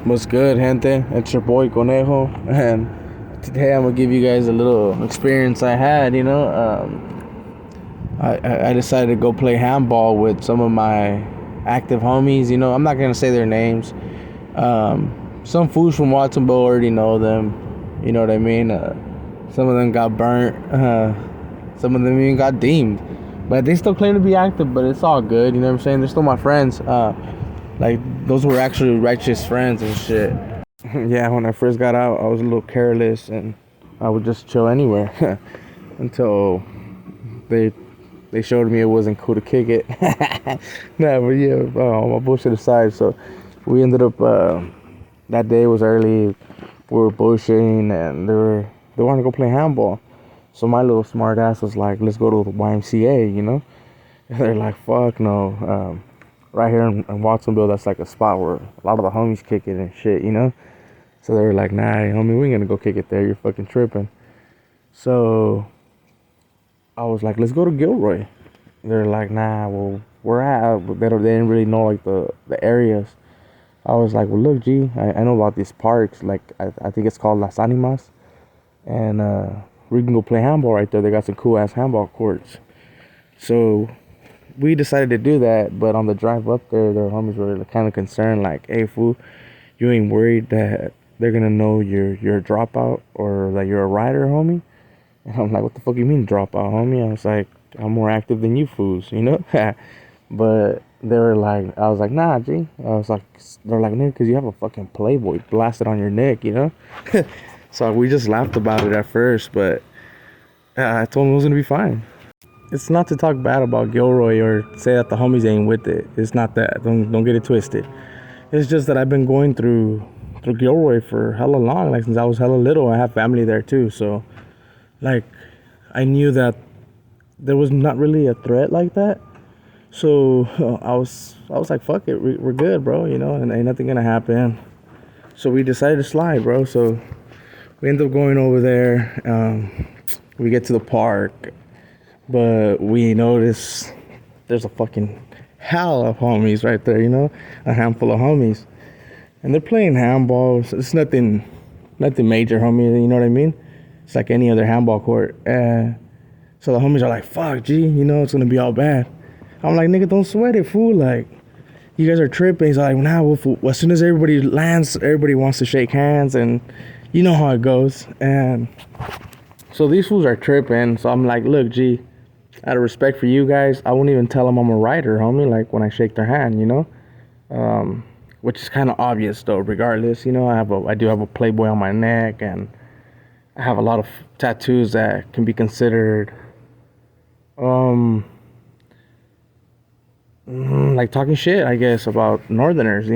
What's good, gente? It's your boy Conejo, and today I'm gonna give you guys a little experience I had. I decided to go play handball with some of my active homies. I'm not gonna say their names. Some fools from Watsonville already know them. You know what I mean? Some of them got burnt. Some of them even got deemed, but they still claim to be active. But it's all good. You know what I'm saying? They're still my friends. Like, those were actually righteous friends and shit. Yeah, when I first got out, I was a little careless and I would just chill anywhere until they showed me it wasn't cool to kick it. Nah, but yeah, my bullshit aside, so we ended up, that day was early, we were bullshitting and they wanted to go play handball. So my little smart ass was like, let's go to the YMCA. And they're like, fuck no. Right here in Watsonville, that's like a spot where a lot of the homies kick it and shit. So they were like, nah, homie, we ain't gonna go kick it there. You're fucking tripping. So I was like, let's go to Gilroy. They're like, nah, well, we're at. They didn't really know like the areas. I was like, well, look, G, I know about these parks. Like, I think it's called Las Animas. And we can go play handball right there. They got some cool ass handball courts. So we decided to do that, but on the drive up there, their homies were kind of concerned, like, hey, fool, you ain't worried that they're gonna know you're a dropout or that you're a rider, homie? And I'm like, what the fuck you mean dropout, homie? I was like, I'm more active than you fools, But they were like, I was like, nah, G. I was like, they're like, nigga, because you have a fucking Playboy blasted on your neck, So we just laughed about it at first, but I told them it was gonna be fine. It's not to talk bad about Gilroy or say that the homies ain't with it. It's not that. Don't get it twisted. It's just that I've been going through Gilroy for hella long. Like, since I was hella little, I have family there too. So, like, I knew that there was not really a threat like that. So I was like, fuck it, we're good, bro. And ain't nothing gonna happen. So we decided to slide, bro. So we ended up going over there. We get to the park. But we notice there's a fucking hell of homies right there, a handful of homies. And they're playing handball. So it's nothing major, homie, you know what I mean? It's like any other handball court. So the homies are like, fuck, G, it's going to be all bad. I'm like, nigga, don't sweat it, fool. Like, you guys are tripping. He's like, nah, well, fool, as soon as everybody lands, everybody wants to shake hands. And you know how it goes. And so these fools are tripping. So I'm like, look, G, out of respect for you guys, I won't even tell them I'm a rider, homie, like when I shake their hand, which is kind of obvious though, regardless. I do have a Playboy on my neck, and I have a lot of tattoos that can be considered like talking shit, I guess, about northerners,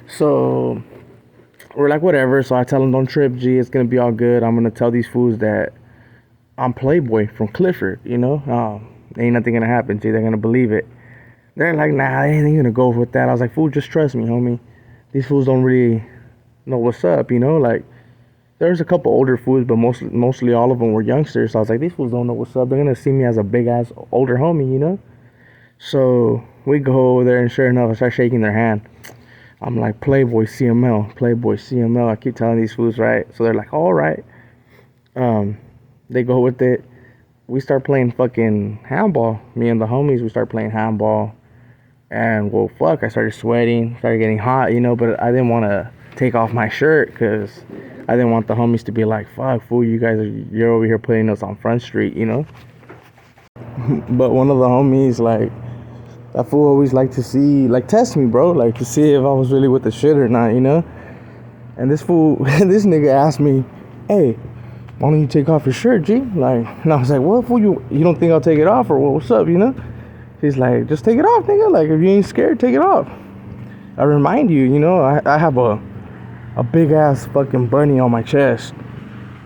So we're like, whatever. So I tell them, don't trip, G, it's gonna be all good. I'm gonna tell these fools that I'm Playboy from Clifford, ain't nothing gonna happen, G. They're gonna believe it. They're like, nah, they ain't gonna go with that. I was like, fool, just trust me, homie. These fools don't really know what's up, Like, there's a couple older fools, but mostly all of them were youngsters. So I was like, these fools don't know what's up. They're gonna see me as a big ass older homie, So we go over there, and sure enough, I start shaking their hand. I'm like, Playboy CML, Playboy CML. I keep telling these fools, right? So they're like, all right. They go with it. We start playing fucking handball. Me and the homies, we start playing handball. And, well, fuck, I started sweating, started getting hot, but I didn't want to take off my shirt because I didn't want the homies to be like, fuck, fool, you're over here putting us on Front Street, But one of the homies, like, that fool always liked to see, like, test me, bro, like, to see if I was really with the shit or not, And this fool, this nigga asked me, hey, why don't you take off your shirt, G? Like, and I was like, what, fool, you don't think I'll take it off, or what's up, He's like, just take it off, nigga. Like, if you ain't scared, take it off. I remind you, I have a big ass fucking bunny on my chest.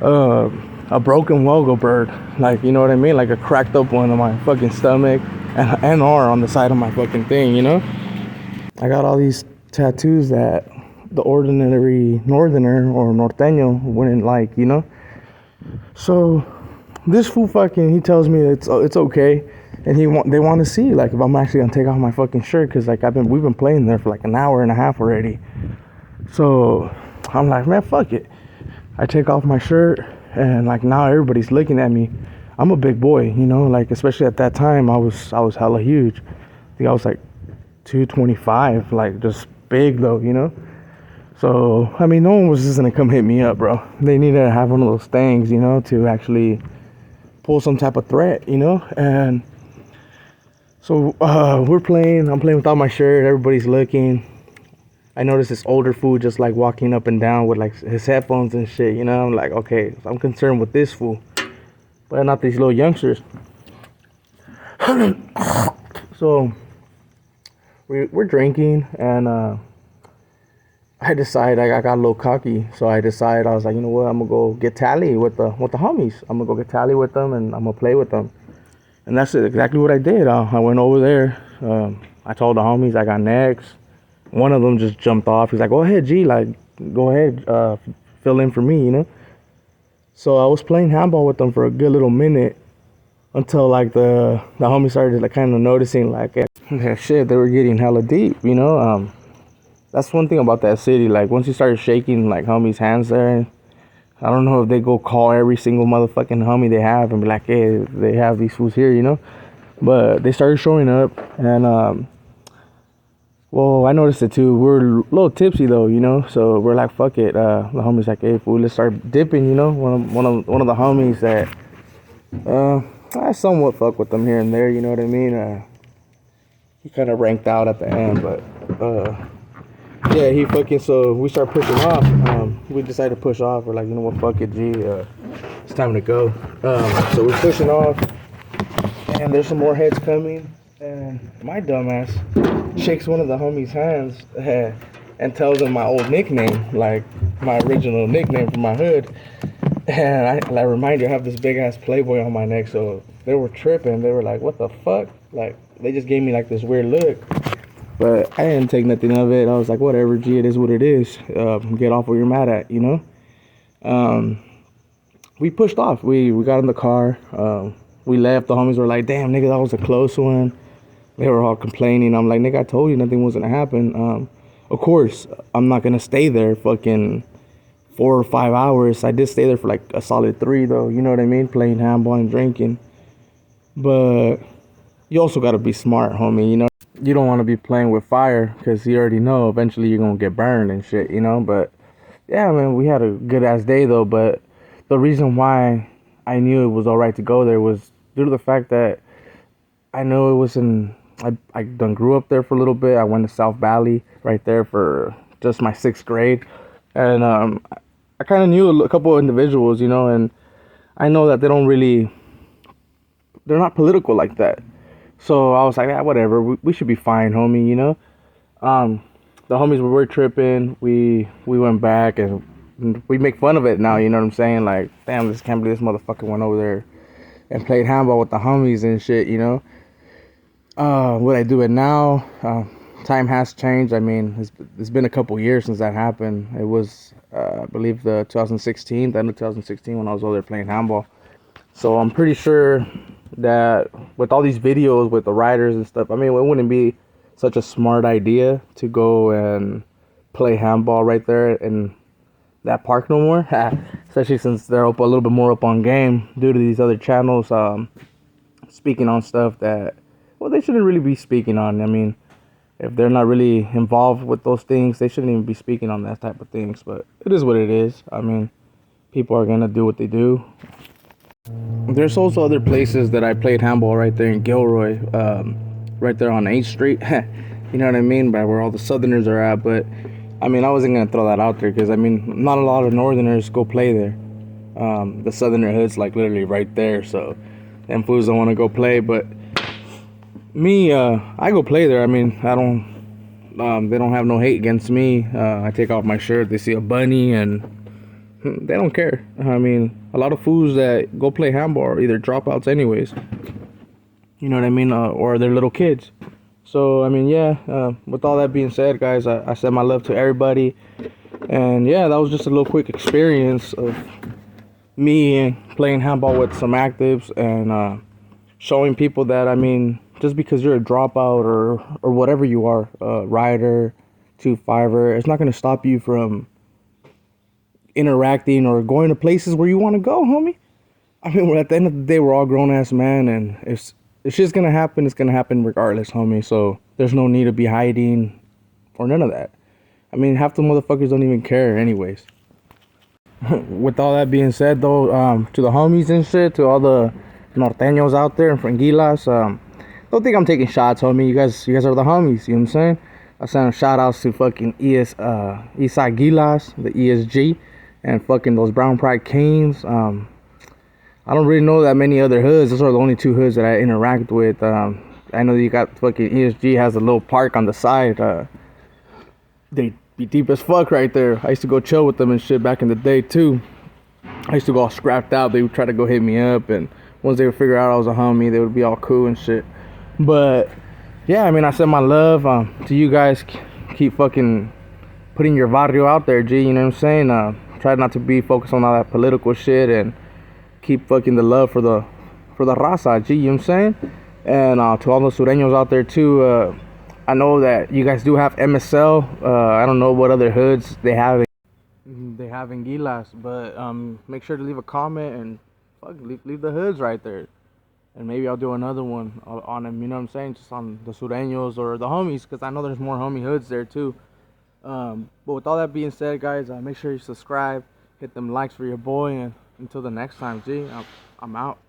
A broken logo bird. Like, you know what I mean? Like a cracked up one on my fucking stomach. And an R on the side of my fucking thing, I got all these tattoos that the ordinary northerner or norteño wouldn't like, So this fool fucking, he tells me it's okay, and they want to see like if I'm actually gonna take off my fucking shirt, because like we've been playing there for like an hour and a half already. So I'm like, man, fuck it. I take off my shirt, and like now everybody's looking at me. I'm a big boy, you know, like especially at that time I was hella huge. I think I was like 225, like just big though, you know. So I mean, no one was just gonna come hit me up, bro. They needed to have one of those things, you know, to actually pull some type of threat, you know. And so we're playing. I'm playing without my shirt. Everybody's looking. I noticed this older fool just like walking up and down with like his headphones and shit. You know, I'm like, okay, so I'm concerned with this fool, but not these little youngsters. So we're drinking, and I decided I got a little cocky. So I decided, I was like, you know what, I'm gonna go get tally with the homies. I'm gonna go get tally with them, and I'm gonna play with them. And that's exactly what I did. I went over there. I told the homies I got next. One of them just jumped off. He's like, go ahead, G. Like, go ahead, fill in for me, you know? So I was playing handball with them for a good little minute until, like, the homies started, like, kind of noticing, like, yeah, shit, they were getting hella deep, you know? That's one thing about that city. Like, once you start shaking, like, homies' hands there, I don't know if they go call every single motherfucking homie they have and be like, hey, they have these fools here, you know? But they started showing up, and well, I noticed it too. We're a little tipsy though, you know. So we're like, fuck it. The homies like, hey, fool, let's start dipping, you know. One of the homies that I somewhat fuck with them here and there, you know what I mean. He kind of ranked out at the end, but yeah, he fucking. So we start pushing off. We decided to push off. We're like, you know what, fuck it, G. It's time to go. So we're pushing off, and there's some more heads coming, and my dumbass shakes one of the homies' hands and tells him my old nickname, like my original nickname from my hood. And I remind you, I have this big ass Playboy on my neck, so they were tripping. They were like, "What the fuck?" Like they just gave me like this weird look, but I didn't take nothing of it. I was like, "Whatever, G, it is what it is. Get off what you're mad at," you know. Um, we pushed off. We got in the car. We left. The homies were like, "Damn, nigga, that was a close one." They were all complaining. I'm like, nigga, I told you nothing was gonna happen. Of course, I'm not gonna stay there fucking 4 or 5 hours. I did stay there for like a solid 3 though. You know what I mean? Playing handball and drinking. But you also gotta be smart, homie. You know, you don't want to be playing with fire because you already know eventually you're gonna get burned and shit. You know. But yeah, man, we had a good ass day though. But the reason why I knew it was alright to go there was due to the fact that I know it was I done grew up there for a little bit. I went to South Valley right there for just my 6th grade. And I kind of knew a couple of individuals, you know, and I know that they're not political like that. So I was like, yeah, whatever. We should be fine, homie, you know. Um, the homies were tripping. We went back and we make fun of it now, you know what I'm saying? Like, damn, this can't believe this motherfucker went over there and played handball with the homies and shit, you know. Would I do it now? Time has changed. I mean, it's been a couple years since that happened. It was, I believe, the end of 2016 when I was over there playing handball. So I'm pretty sure that with all these videos with the riders and stuff, I mean, it wouldn't be such a smart idea to go and play handball right there in that park no more. Especially since they're up a little bit more up on game due to these other channels speaking on stuff that, well, they shouldn't really be speaking on. I mean, if they're not really involved with those things, they shouldn't even be speaking on that type of things. But it is what it is. I mean, people are gonna do what they do. There's also other places that I played handball right there in Gilroy, right there on 8th Street. You know what I mean? By where all the Southerners are at. But I mean, I wasn't gonna throw that out there because I mean, not a lot of Northerners go play there. The Southerner hood's like literally right there, so them fools don't want to go play. But me, I go play there. I mean, I don't. They don't have no hate against me. I take off my shirt. They see a bunny and they don't care. I mean, a lot of fools that go play handball are either dropouts, anyways. You know what I mean? Or they're little kids. So I mean, yeah. With all that being said, guys, I send my love to everybody. And yeah, that was just a little quick experience of me playing handball with some actives and showing people that, I mean, just because you're a dropout or whatever you are, rider, 2 5er. It's not gonna stop you from interacting or going to places where you want to go, homie. I mean, at the end of the day, we're all grown ass man, and if shit's gonna happen, it's gonna happen regardless, homie. So there's no need to be hiding or none of that. I mean, half the motherfuckers don't even care, anyways. With all that being said, though, to the homies and shit, to all the norteños out there and franguilas, don't think I'm taking shots, homie. You guys are the homies. You know what I'm saying? I send shout outs to fucking Eastside Gilas, the ESG, and fucking those Brown Pride Canes. I don't really know that many other hoods. Those are the only 2 hoods that I interact with. I know you got fucking ESG has a little park on the side. They be deep as fuck right there. I used to go chill with them and shit back in the day too. I used to go all scrapped out. They would try to go hit me up, and once they would figure out I was a homie, they would be all cool and shit. But yeah, I mean, I send my love to you guys. Keep fucking putting your barrio out there, G. You know what I'm saying? Try not to be focused on all that political shit, and keep fucking the love for the raza, G. You know what I'm saying? And to all the sureños out there too. I know that you guys do have MSL. I don't know what other hoods they have. They have in Gilas, but make sure to leave a comment and fuck, leave the hoods right there. And maybe I'll do another one on them, you know what I'm saying? Just on the sureños or the homies, because I know there's more homie hoods there too. But with all that being said, guys, make sure you subscribe, hit them likes for your boy, and until the next time, G, I'm out.